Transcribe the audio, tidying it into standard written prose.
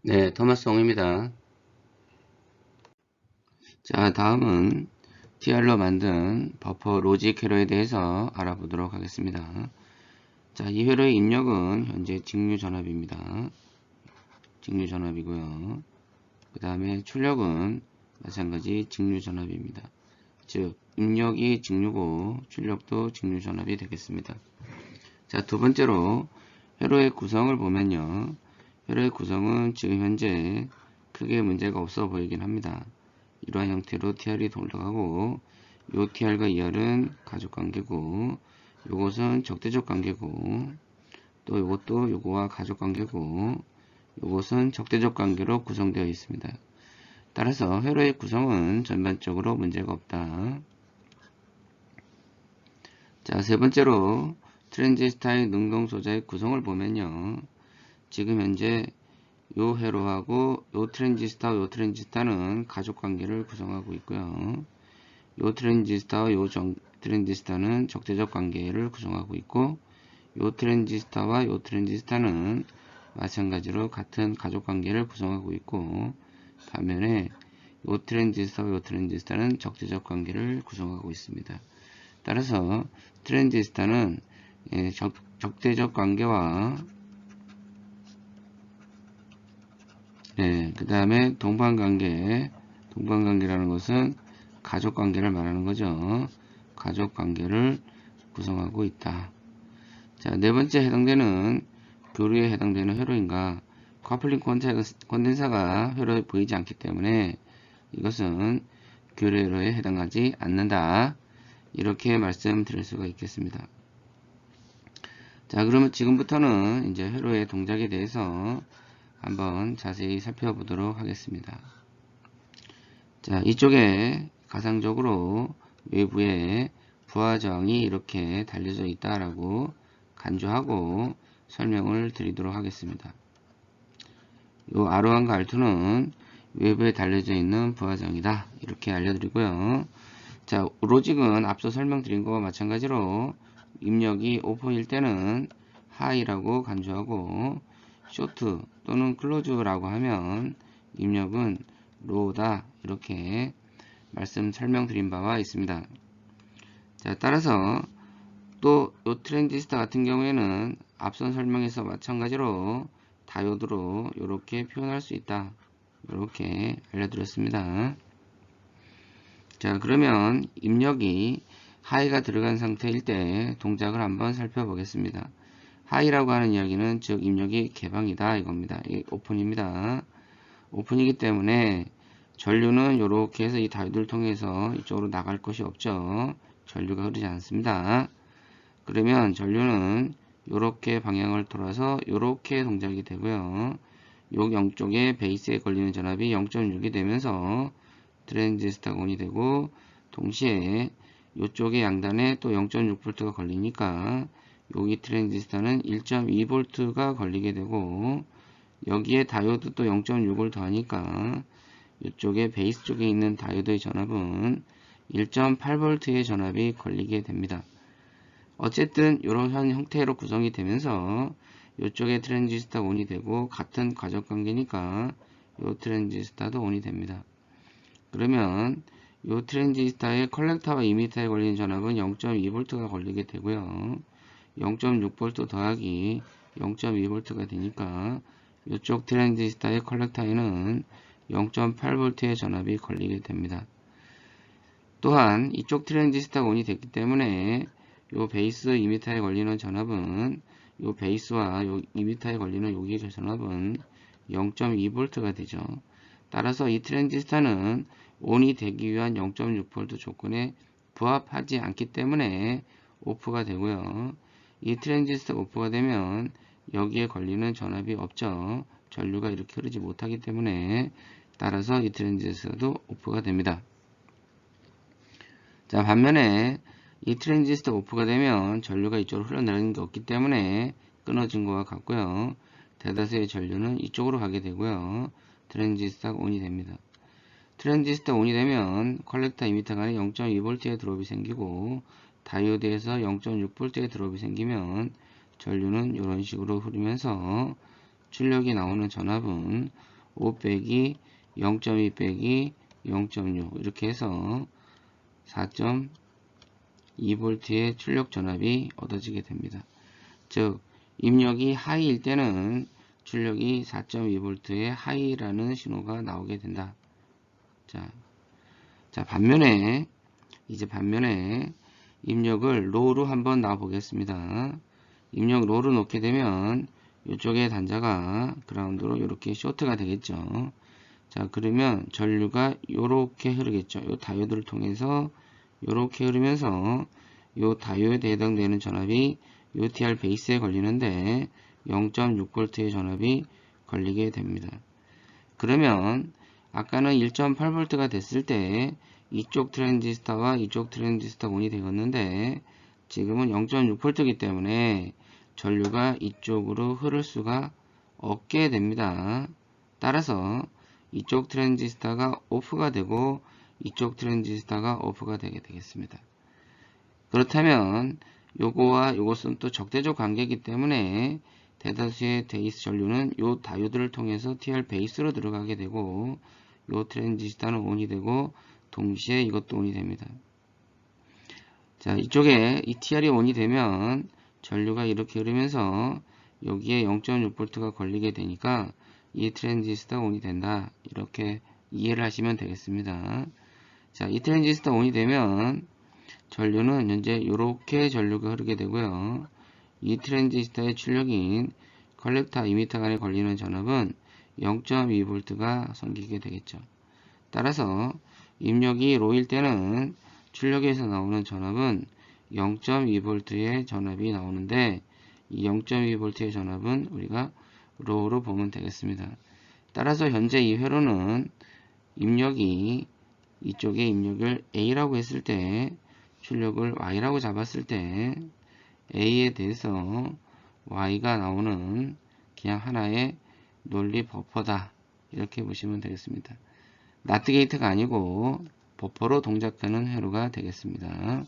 네, 토마스 옹입니다. 자, 다음은 TR로 만든 버퍼 로직 회로에 대해서 알아보도록 하겠습니다. 자, 이 회로의 입력은 현재 직류 전압입니다. 직류 전압이고요. 그 다음에 출력은 마찬가지 직류 전압입니다. 즉, 입력이 직류고 출력도 직류 전압이 되겠습니다. 자, 두 번째로 회로의 구성을 보면요. 회로의 구성은 지금 현재 크게 문제가 없어 보이긴 합니다. 이러한 형태로 TR이 돌아가고 요 TR과 ER은 가족관계고 요것은 적대적 관계고 또 요것도 요거와 가족관계고 요것은 적대적 관계로 구성되어 있습니다. 따라서 회로의 구성은 전반적으로 문제가 없다. 자, 세 번째로 트랜지스타의 능동소자의 구성을 보면요. 지금 현재 요 회로하고 요 트랜지스타와 요 트랜지스타는 가족관계를 구성하고 있고요. 요 트랜지스타와 요 트랜지스타는 적대적 관계를 구성하고 있고 요 트랜지스타와 요 트랜지스타는 마찬가지로 같은 가족관계를 구성하고 있고 반면에 요 트랜지스타와 요 트랜지스타는 적대적 관계를 구성하고 있습니다. 따라서 트랜지스타는 적대적 관계와 그 다음에 동반관계라는 것은 가족관계를 말하는 거죠. 가족관계를 구성하고 있다. 자, 네 번째 해당되는 교류에 해당되는 회로인가 커플링 콘덴사가 회로에 보이지 않기 때문에 이것은 교류 회로에 해당하지 않는다. 이렇게 말씀드릴 수가 있겠습니다. 자, 그러면 지금부터는 이제 회로의 동작에 대해서 한번 자세히 살펴보도록 하겠습니다. 자, 이쪽에 가상적으로 외부에 부하저항이 이렇게 달려져 있다라고 간주하고 설명을 드리도록 하겠습니다. 요 R1과 R2는 외부에 달려져 있는 부하저항이다. 이렇게 알려드리고요. 자, 로직은 앞서 설명드린 것과 마찬가지로 입력이 오픈일 때는 하이라고 간주하고 쇼트 또는 클로즈라고 하면 입력은 로우다. 이렇게 설명드린 바와 있습니다. 자, 따라서 또 이 트랜지스터 같은 경우에는 앞선 설명에서 마찬가지로 다이오드로 이렇게 표현할 수 있다. 이렇게 알려드렸습니다. 자, 그러면 입력이 하이가 들어간 상태일 때 동작을 한번 살펴보겠습니다. 하이라고 하는 이야기는 즉 입력이 개방이다 이겁니다. 이 오픈입니다. 오픈이기 때문에 전류는 이렇게 해서 이 다이오드를 통해서 이쪽으로 나갈 것이 없죠. 전류가 흐르지 않습니다. 그러면 전류는 이렇게 방향을 돌아서 이렇게 동작이 되고요. 요 양쪽에 베이스에 걸리는 전압이 0.6이 되면서 트랜지스터가 온이 되고 동시에 이쪽에 양단에 또 0.6V가 걸리니까 여기 트랜지스터는 1.2V가 걸리게 되고 여기에 다이오드 또 0.6을 더하니까 이쪽에 베이스 쪽에 있는 다이오드의 전압은 1.8V의 전압이 걸리게 됩니다. 어쨌든 이런 형태로 구성이 되면서 이쪽에 트랜지스터가 온이 되고 같은 가족관계니까 이 트랜지스터도 온이 됩니다. 그러면 이 트랜지스터의 컬렉터와 이미터에 걸리는 전압은 0.2V가 걸리게 되고요. 0.6V 더하기 0.2V가 되니까 이쪽 트랜지스터의 컬렉터에는 0.8V의 전압이 걸리게 됩니다. 또한 이쪽 트랜지스터가 온이 됐기 때문에 요 베이스 이미터에 걸리는 전압은 요 베이스와 요 이미터에 걸리는 여기의 전압은 0.2V가 되죠. 따라서 이 트랜지스터는 온이 되기 위한 0.6V 조건에 부합하지 않기 때문에 오프가 되고요. 이 트랜지스터가 오프가 되면 여기에 걸리는 전압이 없죠. 전류가 이렇게 흐르지 못하기 때문에 따라서 이 트랜지스터도 오프가 됩니다. 자, 반면에 이 트랜지스터 오프가 되면 전류가 이쪽으로 흘러내리는 게 없기 때문에 끊어진 것과 같고요. 대다수의 전류는 이쪽으로 가게 되고요. 트랜지스터가 온이 됩니다. 트랜지스터 온이 되면 컬렉터 이미터 간에 0.2V의 드롭이 생기고 다이오드에서 0.6V의 드롭이 생기면 전류는 이런 식으로 흐르면서 출력이 나오는 전압은 5 빼기 0.2 빼기 0.6 이렇게 해서 4.2V의 출력 전압이 얻어지게 됩니다. 즉 입력이 하이일 때는 출력이 4.2V의 하이라는 신호가 나오게 된다. 자, 반면에 입력을 로우로 한번 놔 보겠습니다. 입력 로우로 놓게 되면 이쪽에 단자가 그라운드로 이렇게 쇼트가 되겠죠. 자, 그러면 전류가 이렇게 흐르겠죠. 이 다이오드를 통해서 이렇게 흐르면서 이 다이오드에 해당되는 전압이 UTR 베이스에 걸리는데 0.6V의 전압이 걸리게 됩니다. 그러면 아까는 1.8V가 됐을 때 이쪽 트랜지스터와 이쪽 트랜지스터 온이 되었는데 지금은 0.6V이기 때문에 전류가 이쪽으로 흐를 수가 없게 됩니다. 따라서 이쪽 트랜지스터가 오프가 되고 이쪽 트랜지스터가 오프가 되게 되겠습니다. 그렇다면 요거와 요것은 또 적대적 관계이기 때문에 대다수의 베이스 전류는 요 다이오드를 통해서 TR 베이스로 들어가게 되고 요 트랜지스터는 온이 되고 동시에 이것도 온이 됩니다. 자, 이쪽에 이 TR이 온이 되면 전류가 이렇게 흐르면서 여기에 0.6V가 걸리게 되니까 이 트랜지스터가 온이 된다. 이렇게 이해를 하시면 되겠습니다. 자, 이 트랜지스터 온이 되면 전류는 현재 이렇게 전류가 흐르게 되고요. 이 트랜지스터의 출력인 컬렉터 이미터 간에 걸리는 전압은 0.2V가 생기게 되겠죠. 따라서 입력이 로일 때는 출력에서 나오는 전압은 0.2V의 전압이 나오는데 이 0.2V의 전압은 우리가 로우로 보면 되겠습니다. 따라서 현재 이 회로는 입력이 이쪽에 입력을 A라고 했을 때 출력을 Y라고 잡았을 때 A에 대해서 Y가 나오는 그냥 하나의 논리 버퍼다. 이렇게 보시면 되겠습니다. 나트 게이트가 아니고 버퍼로 동작하는 회로가 되겠습니다.